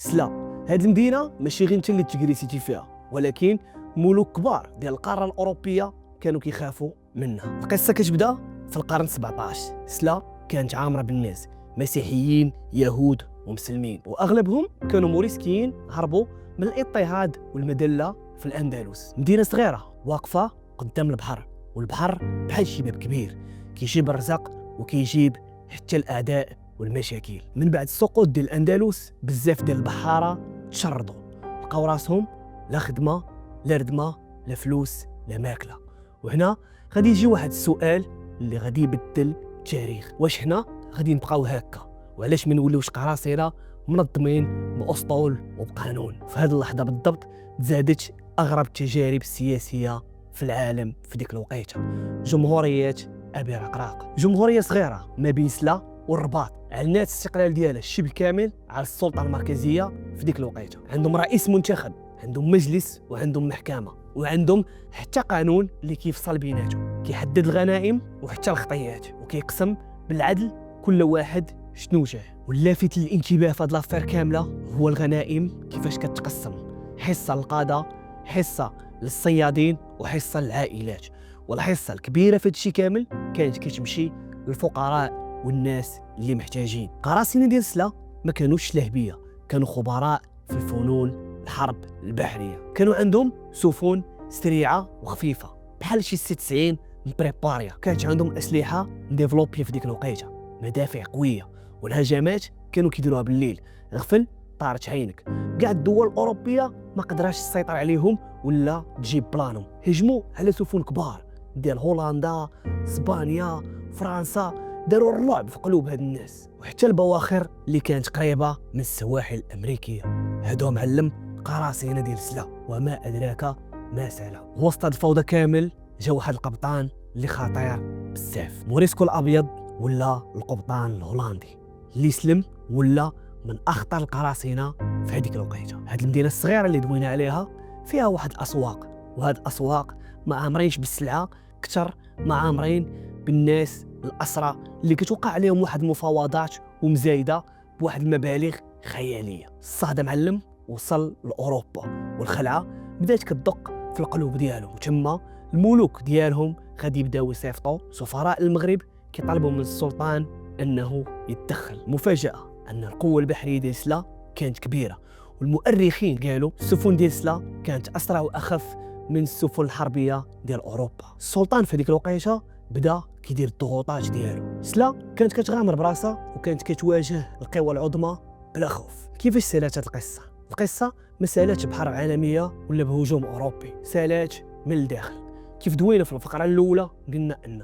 سلا. هاد المدينه ماشي غير انت اللي تجريسيتي فيها، ولكن ملوك كبار ديال القاره الاوروبيه كانوا كيخافوا منها. القصه كتبدا في القرن 17. سلا كانت عامره بالناس، مسيحيين، يهود ومسلمين، واغلبهم كانوا موريسكيين هربوا من الاضطهاد والمذله في الاندلس. مدينه صغيره واقفه قدام البحر، والبحر بحال شي باب كبير كيجيب الرزق وكيجيب حتى الاعداء والمشاكل. من بعد السقوط ديال الاندلس بزاف ديال البحاره تشردوا، لقاو راسهم لا خدمه لا ردمه لا فلوس لا ماكله. وهنا غادي يجي واحد السؤال اللي غادي يبدل التاريخ: واش حنا غادي نبقاو هكا؟ وعلاش ما نوليوش قراصنه منظمين باسطول وبقانون؟ في هذه اللحظه بالضبط تزادت اغرب التجارب السياسيه في العالم في ديك الوقيته، جمهوريه ابي رقراق. جمهوريه صغيره ما بين سلا والرباط، على الناس الاستقلال ديالها الشبه كامل على السلطه المركزيه في ديك الوقيته. عندهم رئيس منتخب، عندهم مجلس، وعندهم محكمه، وعندهم حتى قانون اللي كيفصل بيناتهم، كيحدد الغنائم وحتى الخطيات، وكيقسم بالعدل كل واحد شنو جاه. واللافت للانتباه في هاد لافير كامله هو الغنائم كيفاش كتقسم: حصه للقاده، حصه للصيادين، وحصه للعائلات. والحصه الكبيره في هادشي كامل كانت كتمشي للفقراء والناس اللي محتاجين. قراصنه ديال سلا ما كانوش لهبيه، كانوا خبراء في الفنون الحرب البحريه. كانوا عندهم سفن سريعه وخفيفه بحال شي 96 مبريباريا. كانت عندهم اسلحه ديفلوبيه في ديك الوقيته، مدافع قويه، والهجمات كانوا كيديروها بالليل. غفل طارت عينك، كاع الدول الاوروبيه ما قدراش تسيطر عليهم ولا تجيب بلانهم. هجموا على سفن كبار ديال هولندا، اسبانيا، فرنسا، داروا الرعب في قلوب هاد الناس. وحتى البواخر اللي كانت قريبه من السواحل الامريكيه. هادو معلم قراصنه ديال سلا. وما ادراك ما سلا. وسط الفوضى كامل جا واحد القبطان اللي خطير بزاف، موريسكو الابيض، ولا القبطان الهولندي اللي سلم ولا من اخطر القراصنه في هذيك الوقيته. هاد المدينه الصغيره اللي دوينا عليها فيها واحد الاسواق، وهاد الاسواق ما عامرينش بالسلعه كتر ما عامرين بالناس الاسرى اللي كتوقع عليهم واحد المفاوضات ومزايده بواحد المبالغ خياليه. الصهد معلم وصل لاوروبا، والخلعه بدات كتدق في القلوب ديالهم، وتما الملوك ديالهم غادي يبداو يصيفطوا سفراء المغرب كيطالبوا من السلطان انه يتدخل. المفاجاه ان القوه البحريه ديال سلا كانت كبيره، والمؤرخين قالوا السفن ديال سلا كانت اسرع واخف من السفن الحربيه ديال اوروبا. السلطان في هذيك الوقيته بدا كيدير الضغوطات ديالو. سلا كانت كتغامر براسها وكانت كتواجه القوى العظمى بلا خوف. كيفاش سالات هاد القصه؟ القصه ما سالاتش بحرب عالميه ولا بهجوم اوروبي، سالات من الداخل. كيف دوينا في الفقره الاولى قلنا ان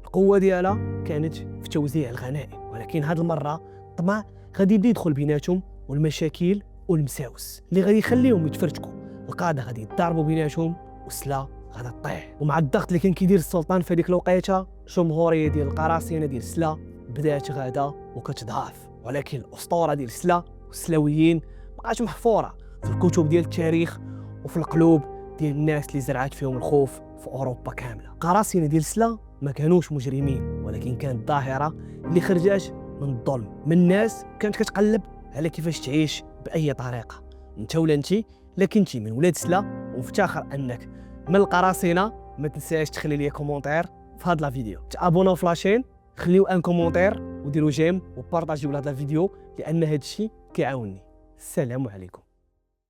القوه ديالها كانت في توزيع الغنائم، ولكن هاد المره الطمع غادي يبدا يدخل بيناتهم، والمشاكل والمساوس اللي غادي يخليهم يتفرتكوا. القاده غادي يتضاربوا بيناتهم، وسلا غادي تطيح. ومع الضغط اللي كان كيدير السلطان في هذيك الوقيته، جمهوريه ديال القراصنه ديال سلا بدات غادا وكتضعف. ولكن الاسطوره ديال سلا والسلاويين بقات محفوره في الكتب ديال التاريخ وفي القلوب ديال الناس اللي زرعت فيهم الخوف في اوروبا كامله. قراصنه ديال سلا ما كانوش مجرمين، ولكن كانت ظاهره اللي خرجات من الظلم، من ناس كانت كتقلب على كيفاش تعيش باي طريقه. انت ولا انت لا كنتي من ولاد سلا ومفتخر انك من القراصنه، ما تنساش تخلي لي كومونتير في هذا الفيديو، تابوناو في لاشين، خليو ان كومونتير وديروا جيم وبارطاجيو هذا الفيديو، لان هذا الشيء كيعاونني. السلام عليكم.